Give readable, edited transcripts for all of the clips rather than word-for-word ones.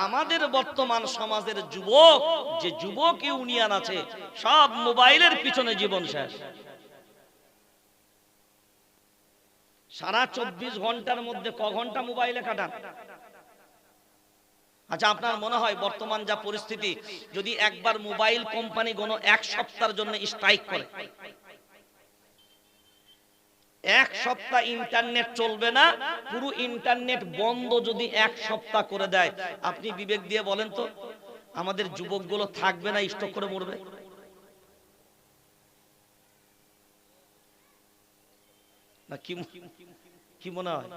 আমাদের বর্তমান সমাজের যুবক, যে যুবক ইউনিয়ন আছে, সব মোবাইলের পিছনে জীবন শেষ। সারা 24 ঘন্টার মধ্যে ক ঘন্টা মোবাইলে কাটান? আচ্ছা, আপনার মনে হয় বর্তমান যা পরিস্থিতি, যদি একবার মোবাইল কোম্পানি কোনো এক সপ্তাহের জন্য স্ট্রাইক করে, এক সপ্তাহ ইন্টারনেট চলবে না, পুরো ইন্টারনেট বন্ধ যদি এক সপ্তাহ করে দেয়, আপনি বিবেক দিয়ে বলেন তো আমাদের যুবকগুলো থাকবে না, স্ট্রোক করে মরবে? না কি মনে হয়?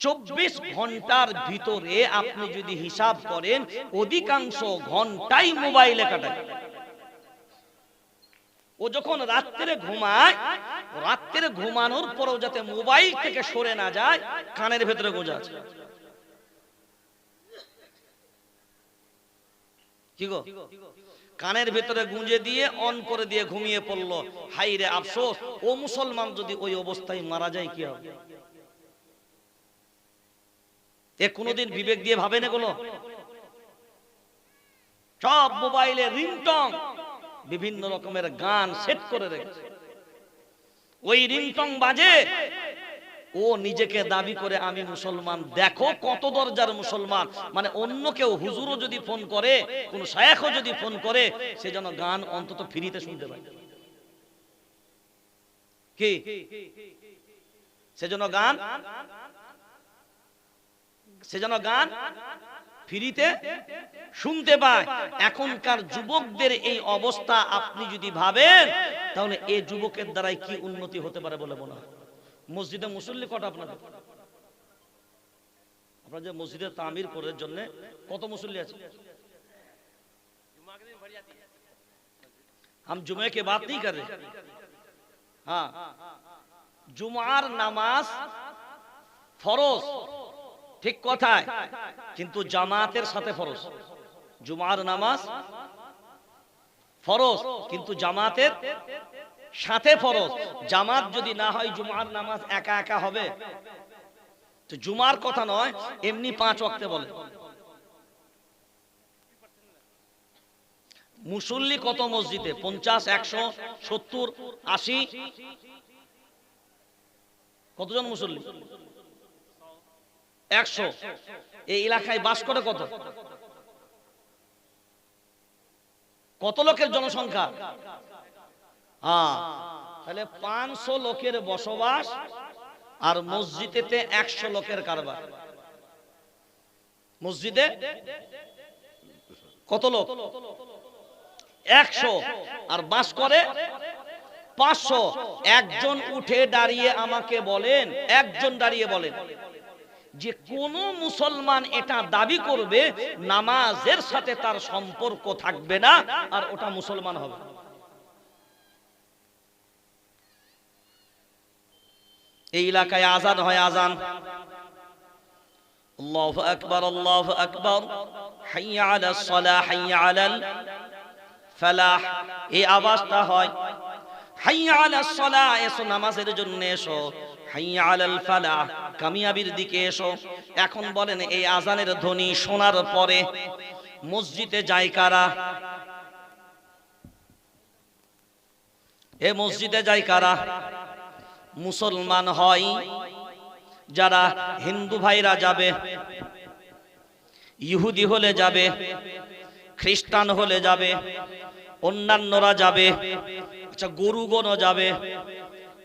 24 ঘন্টার ভিতরে আপনি যদি হিসাব করেন, অধিকাংশ ঘন্টাই মোবাইলে কাটায়। ও যখন রাত্রে ঘুমায়, রাত্রে ঘুমানোর পরেও যাতে মোবাইল থেকে সরে না যায়, কানের ভেতরে গোঁজা আছে। কি গো, কানের ভেতরে গুঁজে দিয়ে অন করে দিয়ে ঘুমিয়ে পড়লো। হাই রে আফসোস, ও মুসলমান যদি ওই অবস্থায় মারা যায় কি হবে? এ কোনোদিন বিবেক দিয়ে ভাবেন এগুলো? সব মোবাইলে রিংটং, বিভিন্ন রকমের গান সেট করে রেখেছে। ওই রিংটং বাজে, ও নিজেকে দাবি করে আমি মুসলমান। দেখো কত দরজার মুসলমান। মানে অন্য কেউ, হুজুরও যদি ফোন করে, কোন শায়েখও যদি ফোন করে, সে যেন গান অন্তত ফ্রিতে শুনতে পায়। কি সেজন্য গান ফ্রিতে শুনতে পায়। এখনকার যুবকদের এই অবস্থা আপনি যদি ভাবেন, তাহলে এই যুবকের দ্বারাই কি উন্নতি হতে পারে বলে মনে হয়? মসজিদে মুসল্লি কটা আপনাদের? আপনারা যে মসজিদে তামির করার জন্য কত মুসল্লি আছে? हम जुमे के बात नहीं कर रहे। हाँ, जुमार नामाज फरज, ঠিক কথায়, কিন্তু জামাতের সাথে ফরজ। জুমার নামাজ ফরজ, কিন্তু জামাতের সাথে ফরজ। জামাত যদি না হয়, জুমার নামাজ একা একা হবে? তো জুমার কথা নয়, এমনি 5 ওয়াক্তে বলে। মুসল্লি কত মসজিদে? 50, 100, 70, 80? কতজন মুসল্লি? 100। এই এলাকায় বাস করে কত লোকের জনসংখ্যা? তাহলে 500 লোকের বসবাস, আর মসজিদেতে 100 লোকের কারবার। মসজিদে কত লোক? 100, আর বাস করে 500। একজন উঠে দাঁড়িয়ে আমাকে বলেন, একজন দাঁড়িয়ে বলেন যে কোন মুসলমান এটা দাবি করবে নামাজের সাথে তার সম্পর্ক থাকবে না, আর ওটা মুসলমান হবে? এই এলাকায় আজান হয়, আজান আল্লাহু আকবার, আল্লাহু আকবার, হাইয়া আলাস সালাহ, হাইয়া আলাল ফালাহ, এই আওয়াজটা হয়। হাইয়া আলাস সালাহ, এসো নামাজের জন্য এসো। হাইয়া আলাল ফালাহ, কামিয়াবির দিকে এসো। এখন বলেন, এই আজানের ধ্বনি শোনার পরে মসজিদে যায় কারা? এ মসজিদে যায় কারা? মুসলমান হয় যারা। হিন্দু ভাইরা যাবে, ইহুদি হলে যাবে, খ্রিস্টান হলে যাবে, অন্যান্যরা যাবে। আচ্ছা, গরুগণও যাবে,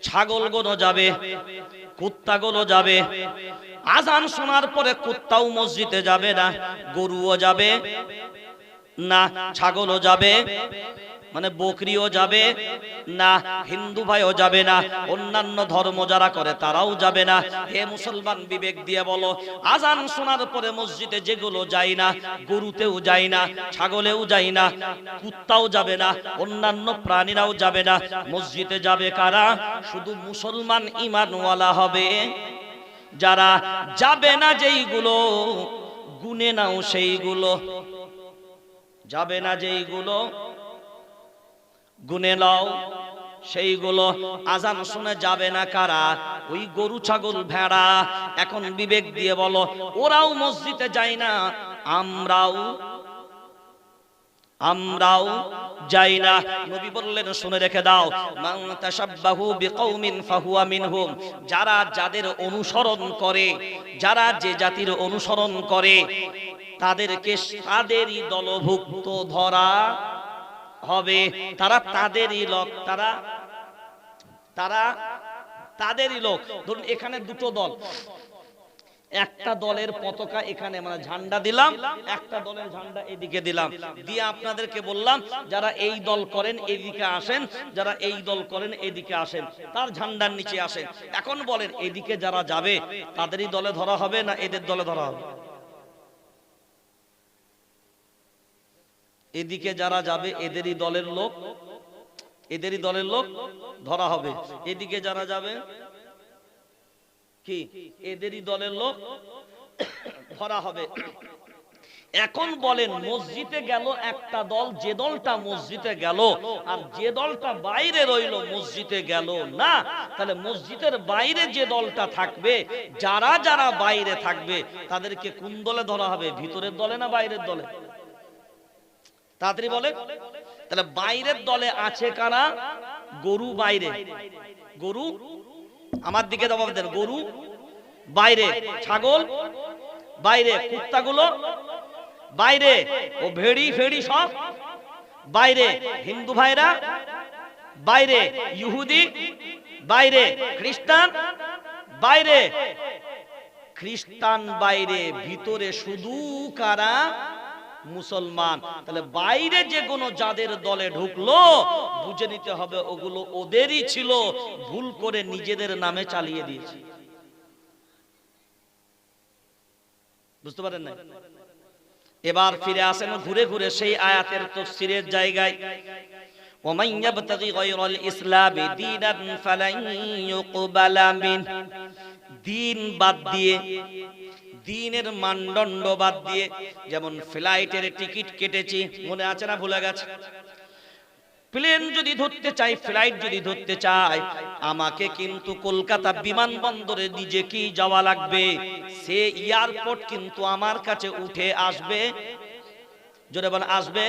ছাগলগণও যাবে, কুত্তাগুলো যাবে। আজান শোনার পরে কুত্তাও মসজিদে যাবে না, গরুও যাবে না, ছাগলও যাবে, মানে বকরিও যাবে না, হিন্দু ভাইও যাবে না, অন্যান্য ধর্ম যারা করে তারাও যাবে না। হে মুসলমান, বিবেক দিয়ে বলো, আজান শোনার পরে মসজিদে যেগুলো যায় না, গরুতেও যায় না, ছাগলেও যায় না, কুত্তাও যাবে না, অন্যান্য প্রাণীরাও যাবে না। মসজিদে যাবে কারা? শুধু মুসলমান ঈমানওয়ালা হবে। যারা যাবে না যেইগুলো, গুনে নাও সেইগুলো। যাবে না যেইগুলো, গুনে নাও সেইগুলো। আজান শুনে যাবে না কারা? ওই গরু ছাগল ভেড়া। এখন বিবেক দিয়ে বলো, ওরাও মসজিদে যায় না, আমরাও যাই না। নবী বললেন শুনে রেখে দাও, মান তাশাব্বাহু বিকৌমিন ফাহুয়া মিনহুম। যারা যাদের অনুসরণ করে, যারা যে জাতির অনুসরণ করে, তাদেরকে তাদেরই দলভুক্ত ধরা হবে। তারা তাদেরই লোক, তারা তাদেরই লোক। ধরুন এখানে দুটো দল, একটা দলের পতাকা এখানে মানে ঝান্ডা দিলাম, একটা দলের ঝান্ডা এদিকে দিলাম, দিয়ে আপনাদেরকে বললাম যারা এই দল করেন এদিকে আসেন, যারা এই দল করেন এদিকে আসেন, তার ঝান্ডার নিচে আসেন। এখন বলেন এদিকে যারা যাবে তাদেরই দলে ধরা হবে না এদের দলে ধরা হবে? এদিকে যারা যাবে এদেরই দলের লোক, এদেরই দলের লোক ধরা হবে। এদিকে যারা যাবে কি এদেরই দলের লোক ধরা হবে। এখন বলেন মসজিদে গেল একটা দল, যে দলটা মসজিদে গেল আর যে দলটা বাইরে রইল মসজিদে গেল না, তাহলে মসজিদের বাইরে যে দলটা থাকবে, যারা যারা বাইরে থাকবে তাদেরকে কোন দলে ধরা হবে? ভিতরের দলে না বাইরের দলে? তাড়াতাড়ি বলে। তাহলে বাইরের দলে আছে কারা? গরু বাইরে, গরু আমার দিকে জবাব দেন, গরু বাইরে, ছাগল বাইরে, কুত্তাগুলো বাইরে, ও ভেড়ি ফেড়ি সব বাইরে, হিন্দু ভাইরা বাইরে, ইহুদি বাইরে, খ্রিস্টান বাইরে, খ্রিস্টান বাইরে, ভিতরে শুধু কারা? মুসলমান। তাহলে বাইরে যে কোনো যাদের দলে ঢুকলো বুঝে নিতে হবে ওগুলো ওদেরই ছিল, ভুল করে নিজেদের নামে চালিয়ে দিয়েছে। বুঝতে পারেন না? এবার ফিরে আসেন ঘুরে ঘুরে সেই আয়াতের তাফসীরের জায়গায়। ওমান ইয়াবতাগি গায়রাল ইসলামি দীনান ফালান ইউকবালা মিন। দিন বাদ দিয়ে, দিনের মানদণ্ড বাদ দিয়ে, যেমন ফ্লাইটের টিকিট কেটেছি, মনে আছে না ভুলে গেছে? প্লেন যদি ধরতে চাই, ফ্লাইট যদি ধরতে চাই, আমাকে কিন্তু কলকাতা বিমানবন্দরে নিজেকেই যাওয়া লাগবে। সে এয়ারপোর্ট কিন্তু আমার কাছে উঠে আসবে, জোরে বলেন আসবে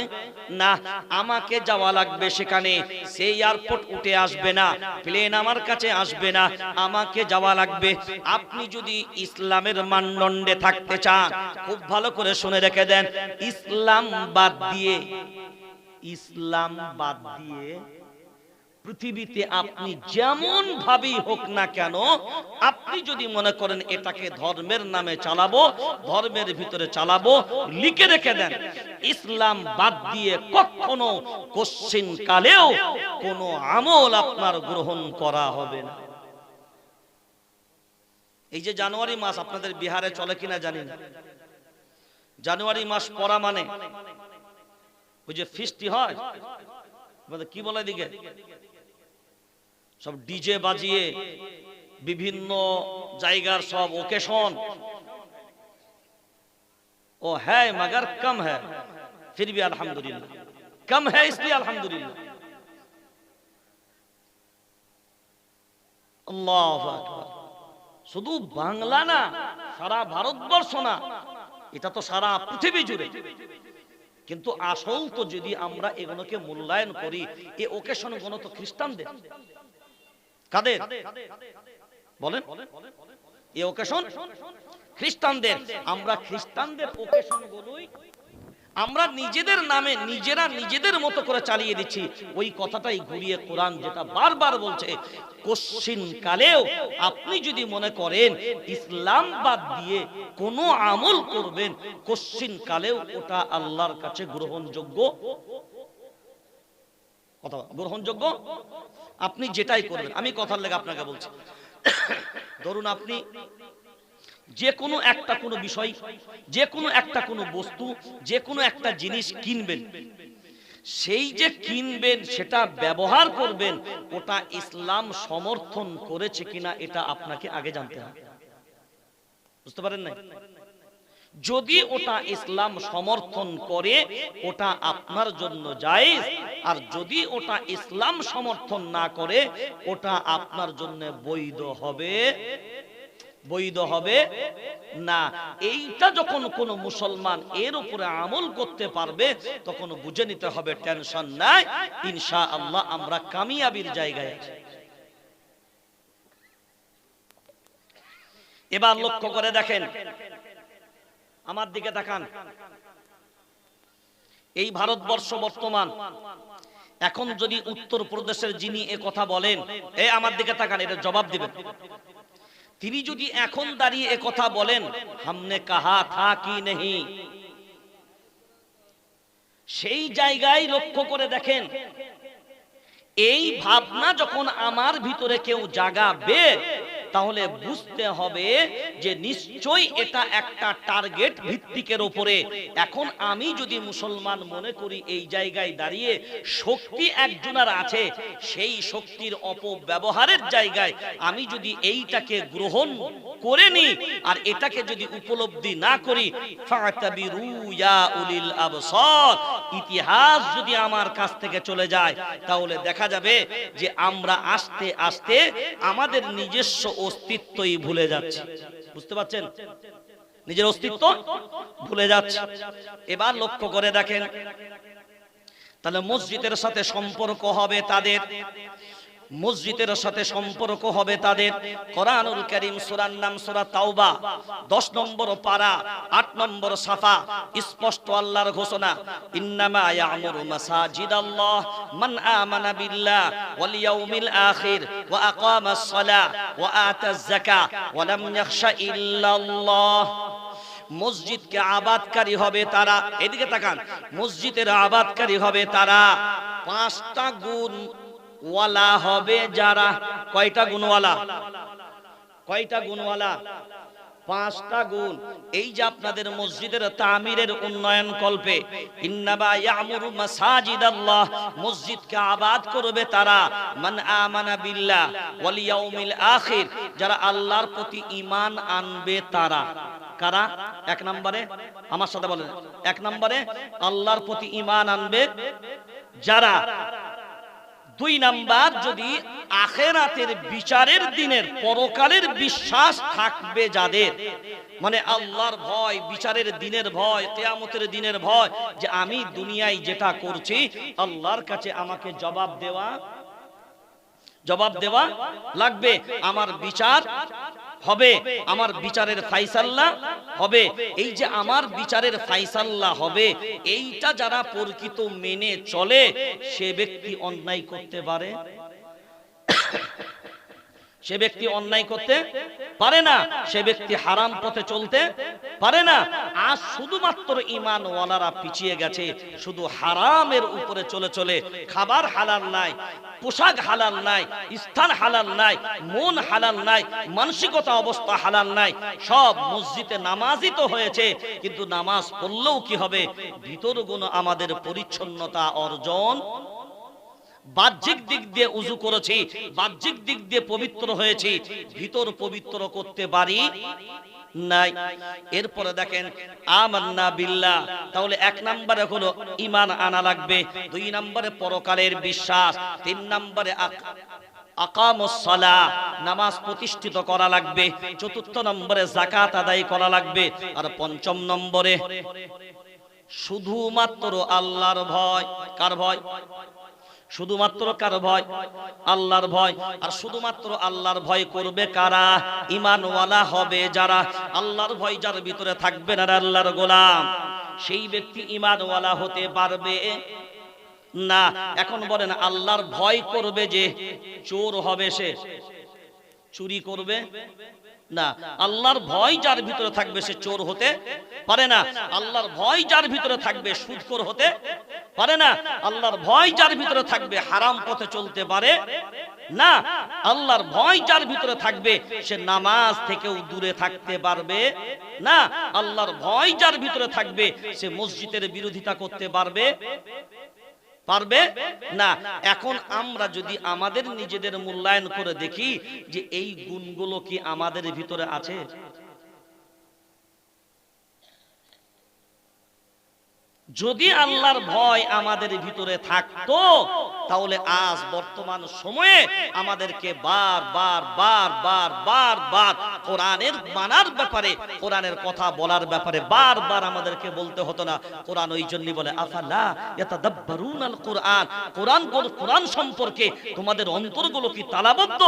না, আমাকে যাওয়া লাগবে সেখানে। সেই এয়ারপোর্ট উঠে আসবে না, প্লেন আমার কাছে আসবে না, আমাকে যাওয়া লাগবে। আপনি যদি ইসলামের মানদণ্ডে থাকতে চান, খুব ভালো করে শুনে রেখে দেন, ইসলাম বাদ দিয়ে, ইসলাম বাদ দিয়ে পৃথিবীতে আপনি যেমন ভাবেই হোক না কেন, আপনি যদি মনে করেন এটাকে ধর্মের নামে চালাবো, ধর্মের ভিতরে চালাবো, লিখে রেখে দেন, ইসলাম বাদ দিয়ে কখনো কোশ্চিন কালেও কোনো আমল আপনার গ্রহণ করা হবে না। এই যে জানুয়ারি মাস আপনাদের বিহারে চলে কিনা জানি না, জানুয়ারি মাস পড়া মানে ওই যে ফিস্টি হয়, কি বলে দিকে সব ডিজে বাজিয়ে বিভিন্ন জায়গার সব ওকেশন, ও হ্যাঁ মगर कम है फिर भी अल्हम्दुलिल्लाह, कम है इसलिए अल्हम्दुलिल्लाह। আল্লাহু আকবার। শুধু বাংলা না, সারা ভারতবর্ষ না, এটা তো সারা পৃথিবী জুড়ে। কিন্তু আসল তো যদি আমরা এগুলোকে মূল্যায়ন করি, এই ওকেশন গুলো তো খ্রিস্টানদের। কাদের বলেন? এই ওকেশন খ্রিস্টানদের। আমরা খ্রিস্টানদের ওকেশন গুলোই আমরা নিজেদের নামে নিজেরা নিজেদের মতো করে চালিয়ে দিচ্ছি। ওই কথাটাই ঘুরিয়ে কোরআন যেটা বারবার বলছে, কোশ্চিন কালেও আপনি যদি মনে করেন ইসলাম বাদ দিয়ে কোনো আমল করবেন, কোশ্চিন কালেও ওটা আল্লাহর কাছে গ্রহণযোগ্য, কথা গ্রহণযোগ্য আপনি যেটাই করবেন। আমি কথার লেগে আপনাকে বলছি, ধরুন আপনি যে কোনো একটা কোনো বিষয়, যে কোনো একটা কোনো বস্তু, যে কোনো একটা জিনিস কিনবেন, সেই যে কিনবেন সেটা ব্যবহার করবেন, ওটা ইসলাম সমর্থন করেছে কিনা এটা আপনাকে আগে জানতে হবে। বুঝতে পারেন না? যদি ওটা ইসলাম সমর্থন করে, ওটা আপনার জন্য জায়েজ, আর যদি ওটা ইসলাম সমর্থন না করে ওটা আপনার জন্য বৈধ হবে না। এইটা যখন কোন মুসলমান এর উপরে আমল করতে পারবে তখন বুঝে নিতে হবে টেনশন নাই, ইনশাআল্লাহ আমরা কামিয়াবির জায়গায় আছি। এবার লক্ষ্য করে দেখেন, আমার দিকে তাকান। এই ভারতবর্ষ বর্তমান এখন যদি উত্তরপ্রদেশের যিনি এ কথা বলেন, আমার দিকে তাকান, এটা জবাব দিবেন। তিনি যদি এখন দাঁড়িয়ে এ কথা বলেন, हमने कहा था कि नहीं, সেই জায়গায় লক্ষ্য করে দেখেন, এই ভাবনা যখন আমার ভিতরে কেউ জাগাবে তাহলে বুঝতে হবে যে নিশ্চয়ই এটা একটা টার্গেট ভিত্তিকের উপরে। এখন আমি যদি মুসলমান মনে করি এই জায়গায় দাঁড়িয়ে শক্তি একজনের আছে, সেই শক্তির অপব্যবহারের জায়গায় আমি যদি এইটাকে গ্রহণ করে নিই আর এটাকে যদি উপলব্ধি না করি, ফাতাবিরু ইয়া উলিল আবসার, ইতিহাস যদি আমার কাছ থেকে চলে যায় তাহলে দেখা যাবে যে আমরা আস্তে আস্তে আমাদের নিজস্ব অস্তিত্বই ভুলে যাচ্ছি। বুঝতে পারছেন? নিজের অস্তিত্ব ভুলে যাচ্ছে। এবার লক্ষ্য করে দেখেন, তাহলে মসজিদের সাথে সম্পর্ক হবে তাদের, মসজিদের সাথে সম্পর্ক হবে তাদের। কোরআনুল কারীম সূরার নাম সূরা তাওবা 10 নম্বর পারা 8 নম্বর সাফা, স্পষ্ট আল্লাহর ঘোষণা, ইন্নামা ইয়ামুরু মাসাজিদাল্লাহ মান আমানা বিল্লাহ ওয়াল ইয়াউমিল আখির ওয়া আকামাস সালাহ ওয়া আতাজ যাকাহ ওয়া লাম ইয়াখশা ইল্লাল্লাহ। মসজিদকে আবাদকারী হবে তারা, এদিকে তাকান, মসজিদের আবাদকারী হবে তারা 5টা গুণ ওয়ালা হবে যারা। কয়টা গুণওয়ালা? কয়টা গুণওয়ালা? 5টা গুণ। এই যে আপনাদের মসজিদের তামিরের উন্নয়ন কল্পে ইন্নামা ইয়ামুরু মাসাজিদাল্লাহ, মসজিদকে আবাদ করবে তারা, মান আমানা বিল্লাহ ওয়াল ইয়াউমিল আখির, যারা আল্লাহর প্রতি ঈমান আনবে তারা। কারা? 1 নম্বরে, আমার সাথে বলেন, 1 নম্বরে আল্লাহর প্রতি ঈমান আনবে যারা। 2 নাম্বার, যদি আখিরাতের বিচারের দিনের পরকালের বিশ্বাস থাকবে যাদের, মানে আল্লাহর ভয়, বিচারের দিনের ভয়, কিয়ামতের দিনের ভয়, যে আমি দুনিয়ায় যেটা করছি আল্লাহর কাছে আমাকে জবাব দেওয়া লাগবে, আমার বিচার হবে, আমার বিচারের ফায়সালা হবে। এই যে আমার বিচারের ফায়সালা হবে, এইটা যারা প্রকৃত মেনে চলে সে ব্যক্তি অন্যায় করতে পারে? সে ব্যক্তি অন্যায় করতে পারে না, সে ব্যক্তি হারাম পথে চলতে পারে না। আজ শুধুমাত্র ঈমানওয়ালারা পিছিয়ে গেছে, শুধু হারামের উপরে চলে চলে। খাবার হালাল নাই, পোশাক হালাল নাই, স্থান হালাল নাই, মন হালাল নাই, মানসিকতা অবস্থা হালাল নাই। সব মসজিদে নামাজই তো হয়েছে, কিন্তু নামাজ পড়লেও কি হবে? ভিতর গুণ আমাদের পরিচ্ছন্নতা অর্জন, বাহ্যিক দিক দিয়ে উযু করেছি, বাহ্যিক দিক দিয়ে পবিত্র হয়েছি, ভিতর পবিত্র করতে পারি নাই। এরপরে দেখেন আমান্না বিল্লাহ, তাহলে 1 নম্বরে হলো ঈমান আনা লাগবে, 2 নম্বরে পরকালের বিশ্বাস, 3 নম্বরে আকামুস সালাহ, নামাজ প্রতিষ্ঠিত করা লাগবে, 4 নম্বরে যাকাত আদায় করা লাগবে, আর 5ম নম্বরে শুধুমাত্র আল্লাহর ভয়। কার ভয়? শুধুমাত্র কার ভয়? আল্লাহর ভয়। আর শুধুমাত্র আল্লাহর ভয় করবে কারা? ঈমানওয়ালা হবে যারা। আল্লাহর ভয় যার ভিতরে থাকবে না, আল্লাহর গোলাম, সেই ব্যক্তি ঈমানওয়ালা হতে পারবে না। এখন বলেন, আল্লাহর ভয় করবে যে চোর হবে সে চুরি করবে না? আল্লাহর ভয় যার ভিতরে থাকবে সে চোর হতে পারে না। আল্লাহর ভয় যার ভিতরে থাকবে সুদখোর হতে পারে না। আল্লাহর ভয় যার ভিতরে থাকবে হারাম পথে চলতে পারে না। আল্লাহর ভয় যার ভিতরে থাকবে সে নামাজ থেকেও দূরে থাকতে পারবে না। আল্লাহর ভয় যার ভিতরে থাকবে সে মসজিদের বিরোধিতা করতে পারবে না। এখন আমরা যদি আমাদের নিজেদের মূল্যায়ন করে দেখি যে এই গুণগুলো কি আমাদের ভিতরে আছে? যদি আল্লাহর ভয় আমাদের ভিতরে থাকতো তাহলে আজ বর্তমান সময়ে আমাদেরকে বারবার কোরআনের মানার ব্যাপারে, কোরআনের কথা বলার ব্যাপারে বারবার আমাদেরকে বলতে হতো না। কোরআন ওই জন্যই বলে আফালা ইয়াতাদাব্বারুনাল কোরআন, কোরআন সম্পর্কে তোমাদের অন্তরগুলো কি তালাবদ্ধ?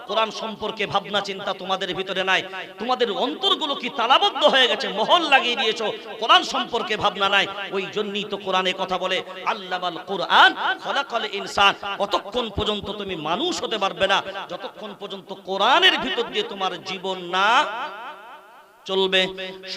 কোরআন সম্পর্কে ভাবনা চিন্তা তোমাদের ভিতরে নাই, তোমাদের অন্তরগুলো কি তালাবদ্ধ হয়ে গেছে, মহল লাগিয়ে দিয়েছো, কোরআন সম্পর্কে ভাবনা নাই। ওই জন্যই তো কোরআনে কথা বলে আল্লামাল কোরআন খলাকাল ইনসান। কতক্ষণ পর্যন্ত তুমি মানুষ হতে পারবে না যতক্ষণ পর্যন্ত কোরআনের ভিতর দিয়ে তোমার জীবন না চলবে।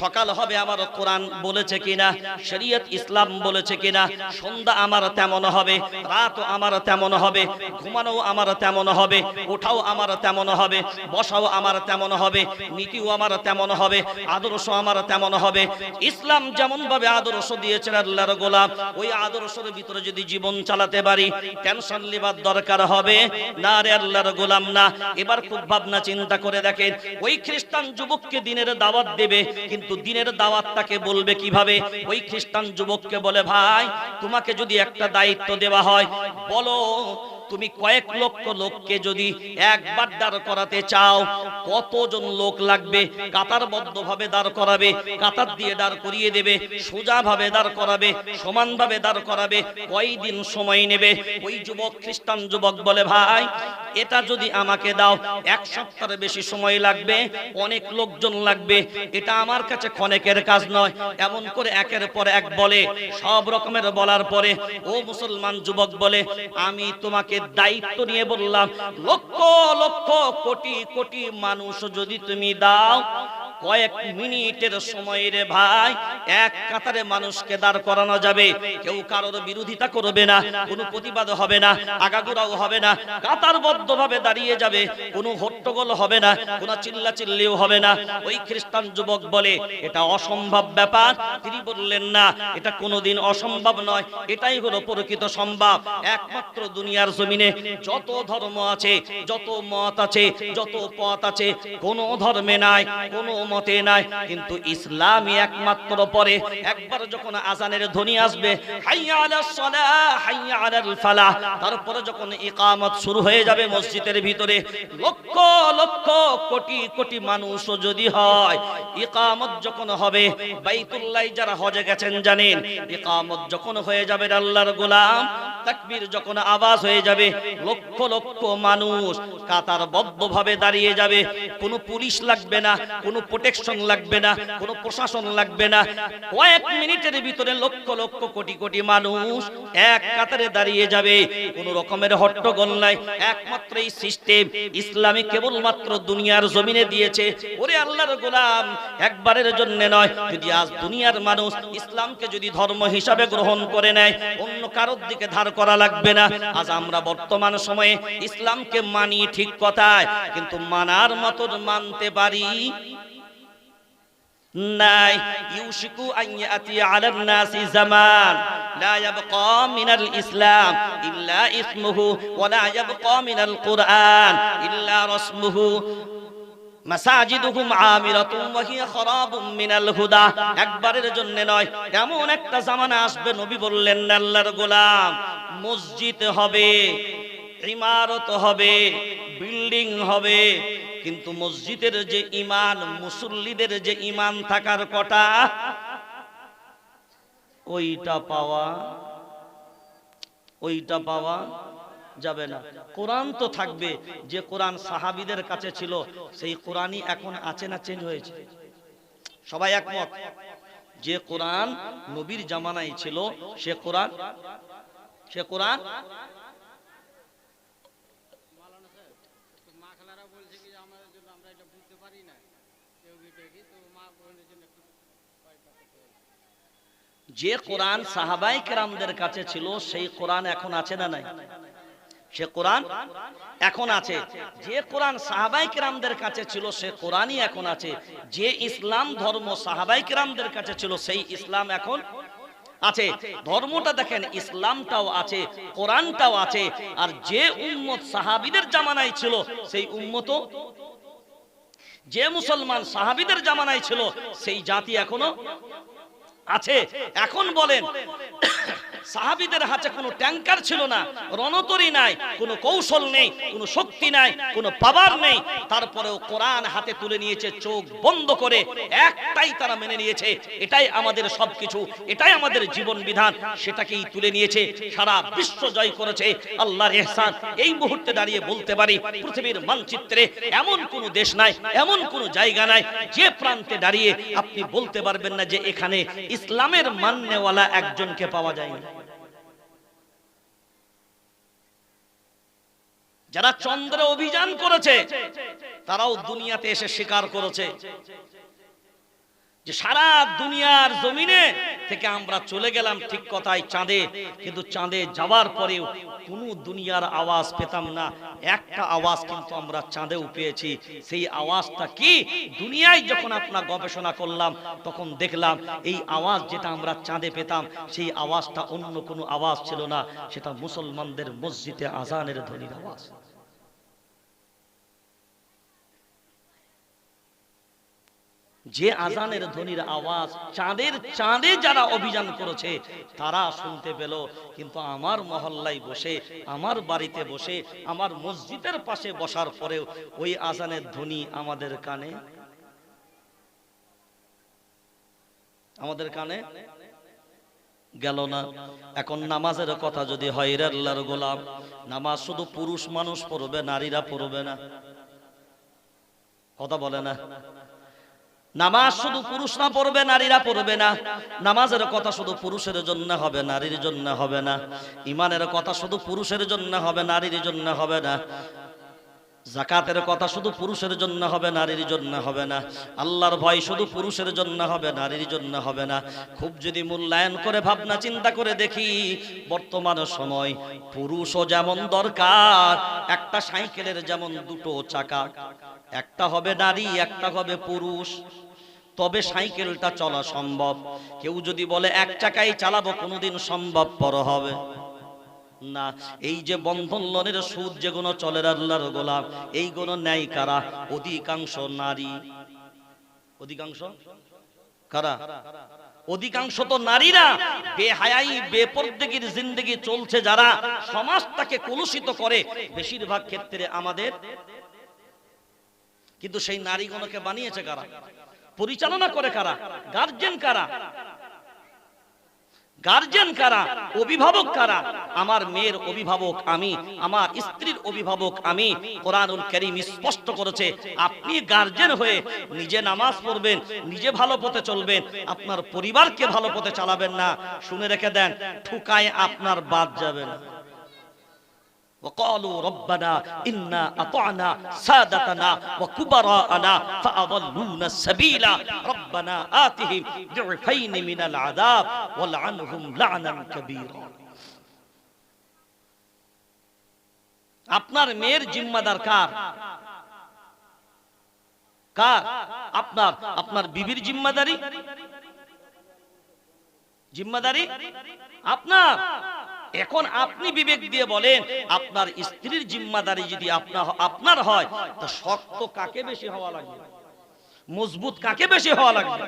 সকাল হবে আমার কোরআন বলেছে কিনা, শরীয়ত ইসলাম বলেছে কিনা, সন্ধ্যা আমার তেমন হবে, রাতও আমার তেমন হবে, ঘুমানো আমার তেমন হবে, ওঠাও আমার তেমন হবে, বসাও আমার তেমন হবে, নীতিও আমার তেমন হবে, আদর্শ আমার তেমন হবে। ইসলাম যেমন ভাবে আদর্শ দিয়েছেন আল্লাহর গোলাম, ওই আদর্শের ভিতরে যদি জীবন চালাতে পারি টেনশন লিবার দরকার হবে না রে আল্লাহর গোলাম না। এবার খুব ভাবনা চিন্তা করে দেখেন, ওই খ্রিস্টান যুবককে দিনের দাওয়াত দেবে, কিন্তু দিনের দাওয়াতটাকে বলবে কিভাবে? ওই খ্রিস্টান যুবককে বলে, ভাই তোমাকে যদি একটা দায়িত্ব দেওয়া হয়, বলো তুমি কয়েক লক্ষ লোককে যদি একবার দাঁড় করাতে চাও কতজন লোক লাগবে? কাতারবদ্ধ ভাবে দাঁড় করাবে, কাতার দিয়ে দাঁড় করিয়ে দেবে, সোজা ভাবে দাঁড় করাবে, সমান ভাবে দাঁড় করাবে, কয়দিন সময় নেবে? ওই যুবক খ্রিস্টান যুবক বলে, ভাই এটা যদি আমাকে দাও 1 সপ্তাহের বেশি সময় লাগবে, অনেক লোকজন লাগবে, এটা আমার কাছে ক্ষণেকের কাজ নয়। এমন করে একের পর এক বলে, সব রকমের বলার পরে ও মুসলমান যুবক বলে, আমি তোমাকে দায়িত্ব নিয়ে বললাম লক্ষ লক্ষ কোটি কোটি মানুষ যদি তুমি দাও, কয়েক মিনিটের সময় রে ভাই এক কাতারে মানুষকে দাঁড় করানো যাবে। কেউ কারোর বিরোধিতা করবে না, কোনো প্রতিবাদ হবে না, আগাগোড়াও হবে না, কাতারবদ্ধ ভাবে দাঁড়িয়ে যাবে, কোনো হট্টগোল হবে না, কোনো চিল্লাচিল্লিও হবে না। ওই খ্রিস্টান যুবক বলে, এটা অসম্ভব ব্যাপার। তিনি বললেন, না, এটা কোনোদিন অসম্ভব নয়, এটাই হলো প্রকৃত সম্ভব। একমাত্র দুনিয়ার জমিনে যত ধর্ম আছে, যত মত আছে, যত পথ আছে, কোন ধর্মে নাই, কোন মতে নাই, কিন্তু ইসলামই একমাত্র। পরে একবার যখন আজানের ধ্বনি আসবে, হাইয়া আলাস সালাহ হাইয়া আলাল ফালাহ, তারপরে যখন ইকামত শুরু হয়ে যাবে মসজিদের ভিতরে, লক্ষ লক্ষ কোটি কোটি মানুষ যদি হয়, ইকামত যখন হবে, বাইতুল্লাহ যারা হজে গেছেন জানেন, ইকামত যখন হয়ে যাবে আল্লাহর গোলাম, তাকবীর যখন আওয়াজ হয়ে যাবে, লক্ষ লক্ষ মানুষ কাতারবদ্ধ ভাবে দাঁড়িয়ে যাবে। কোনো পুলিশ লাগবে না, কোনো প্রোটেকশন লাগবে না, কোনো প্রশাসন লাগবে না। কয়েক মিনিটের ভিতরে লক্ষ লক্ষ কোটি কোটি মানুষ এক কাতারে দাঁড়িয়ে যাবে, কোনো রকমের হট্টগোল নাই। একমাত্র এই সিস্টেম ইসলামী কেবলমাত্র দুনিয়ার জমিনে দিয়েছে। ওরে আল্লাহর গোলাম, একবারের জন্য নয়, যদি আজ দুনিয়ার মানুষ ইসলামকে যদি ধর্ম হিসাবে গ্রহণ করে নেয়, অন্য কারোর দিকে ধার করা লাগবে না। আজ আমরা বর্তমান সময়ে ইসলামকে মানি ঠিক কথায়, কিন্তু মানার মতো মানতে পারি নাই। ইউশিকু আন ইয়াতি আলান নাসি জামান লা ইয়াবকা মিনাল ইসলাম ইল্লা ইসমুহু ওয়া লা ইয়াবকা মিনাল কুরআন ইল্লা রাসমুহু মাসাজিদুহুম আমিরাতুন ওয়া হিয়া খারাবুম মিনাল হুদা। একবারের জন্য নয়, এমন একটা জামানা আসবে, নবী বললেন আল্লাহর গোলাম, মসজিদ হবে, ইমারত হবে, বিল্ডিং হবে, কিন্তু মসজিদের যে ঈমান, মুসল্লিদের যে ঈমান থাকার কথা, ওইটা পাওয়া যাবে না। কোরআন তো থাকবে, যে কোরআন সাহাবীদের কাছে ছিল সেই কোরআনই এখন আছে না চেঞ্জ হয়েছে? সবাই একমত, যে কোরআন নবীর জামানায় ছিল সে কোরআন যে কোরআন সাহাবায়ে কেরামদের কাছে ছিল সেই কোরআন এখন আছে না নাই? সে কোরআন এখন আছে। যে কোরআন সাহাবায়ে কেরামদের কাছে ছিল সে কোরআনই এখন আছে। যে ইসলাম ধর্ম সাহাবায়ে কেরামদের কাছে ছিল সেই ইসলাম এখন আছে। ধর্মটা দেখেন, ইসলামটাও আছে, কোরআনটাও আছে। আর যে উম্মত সাহাবীদের জামানায় ছিল সেই উম্মতও, যে মুসলমান সাহাবীদের জামানায় ছিল সেই জাতি আছে। এখন বলেন সাহাবীদের হাতে কোনো ট্যাঙ্কার ছিল না, রণতরী নাই, কোনো কৌশল নেই, কোনো শক্তি নাই, কোনো পাওয়ার নেই, তারপরেও কোরআন হাতে তুলে নিয়েছে চোখ বন্ধ করে, একটাই তারা মেনে নিয়েছে, এটাই আমাদের সবকিছু, এটাই আমাদের জীবন বিধান, সেটাকেই তুলে নিয়েছে, সারা বিশ্ব জয় করেছে। আল্লাহর ইহসান। এই মুহূর্তে দাঁড়িয়ে বলতে পারি পৃথিবীর মানচিত্রে এমন কোনো দেশ নাই, এমন কোনো জায়গা নাই যে প্রান্তে দাঁড়িয়ে আপনি বলতে পারবেন না যে এখানে ইসলামের মাননেওয়ালা একজনকে পাওয়া যায় না। যারা চন্দ্রে অভিযান করেছে তারাও দুনিয়াতে এসে স্বীকার করেছে যে সারা দুনিয়ার জমিনে থেকে আমরা চলে গেলাম ঠিক কথাই চাঁদে, কিন্তু চাঁদে যাওয়ার পরেও কোনো দুনিয়ার আওয়াজ পেতাম না, একটা আওয়াজ কিন্তু আমরা চাঁদেও পেয়েছি। সেই আওয়াজটা কি? দুনিয়ায় যখন আপনার গবেষণা করলাম তখন দেখলাম এই আওয়াজ যেটা আমরা চাঁদে পেতাম সেই আওয়াজটা অন্য কোনো আওয়াজ ছিল না, সেটা মুসলমানদের মসজিদে আজানের ধ্বনির আওয়াজ। যে আজানের ধ্বনির আওয়াজ চাঁদে যারা অভিযান করেছে তারা শুনতে পেল, কিন্তু আমার মহল্লায় বসে, আমার বাড়িতে বসে, আমার মসজিদের পাশে বসার পরেও ওই আজানের ধ্বনি আমাদের কানে গেল না। এখন নামাজের কথা যদি হয়, রে আল্লাহর গোলাম, নামাজ শুধু পুরুষ মানুষ পড়বে, নারীরা পড়বে না। কথা বলে না? নামাজ শুধু পুরুষরা পড়বে, নারীরা পড়বে না। নামাজের কথা শুধু পুরুষের জন্য হবে, নারীর জন্য হবে না। ঈমানের কথা শুধু পুরুষের জন্য হবে, নারীর জন্য হবে না। যাকাতের কথা শুধু পুরুষের জন্য হবে, নারীর জন্য হবে না। আল্লাহর ভয় শুধু পুরুষের জন্য হবে, নারীর জন্য হবে না। খুব যদি মূল্যায়ন করে ভাবনা চিন্তা করে দেখি, বর্তমান সময় পুরুষও যেমন দরকার, একটা সাইকেলের যেমন দুটো চাকা, একটা হবে নারী, একটা হবে পুরুষ, তবে সাইকেলটা চলা সম্ভব। কেউ যদি বলে এক চাকাই চালাবো, কোনোদিন সম্ভবপর হবে না। এই যে বন্ধন লোনের সুদ যেগুলো চলে আল্লাহর গোলাম, এইগুলো নেয় কারা? অধিকাংশ নারী। অধিকাংশ কারা? অধিকাংশ তো নারীরা। বেহায়াই বেপরদেগির জিন্দেগি চলছে যারা, সমাজটাকে কলুষিত করে বেশিরভাগ ক্ষেত্রে আমাদের। কিন্তু সেই নারীগুলোকে বানিয়েছে কারা? পরিচালনা করে কারা? গার্জেন কারা? গার্জেন কারা? অভিভাবক কারা? আমার মেয়ের অভিভাবক আমি, আমার স্ত্রীর অভিভাবক আমি। কোরআনুল কারীম স্পষ্ট করেছে, আপনি গার্জেন হয়ে নিজে নামাজ পড়বেন, নিজে ভালো পথে চলবেন, আপনার পরিবারকে ভালো পথে চালাবেন না। শুনে রেখে দেন, ঠুকায় আপনার বাদ যাবে না। وقالوا ربنا إنا أطعنا سادتنا وكبراءنا فأضلونا السبيل ربنا آتهم ضعفين من العذاب والعنهم لعنا كبيرا। আপনার মেয়ের জিম্মাদার কার? কার? আপনার বিবির জিম্মাদারি আপনার। এখন আপনি বিবেক দিয়ে বলেন, আপনার স্ত্রীর জিম্মাদারি যদি আপনার হয়, তো শক্ত কাকে বেশি হওয়া লাগবে? মজবুত কাকে বেশি হওয়া লাগবে?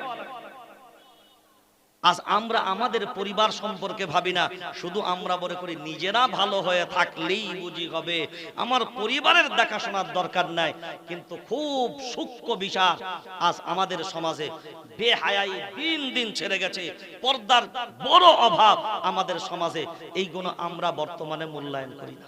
আজ আমরা আমাদের পরিবার সম্পর্কে ভাবি না, শুধু আমরা মনে করি নিজেরা ভালো হয়ে থাকলেই বুঝি হবে, আমার পরিবারের দেখাশোনার দরকার নাই। কিন্তু খুব সূক্ষ্ম বিষয় আজ আমাদের সমাজে, বেহায়াই দিন দিন ছেড়ে গেছে, পর্দার বড় অভাব আমাদের সমাজে। এইগুলো আমরা বর্তমানে মূল্যায়ন করি না।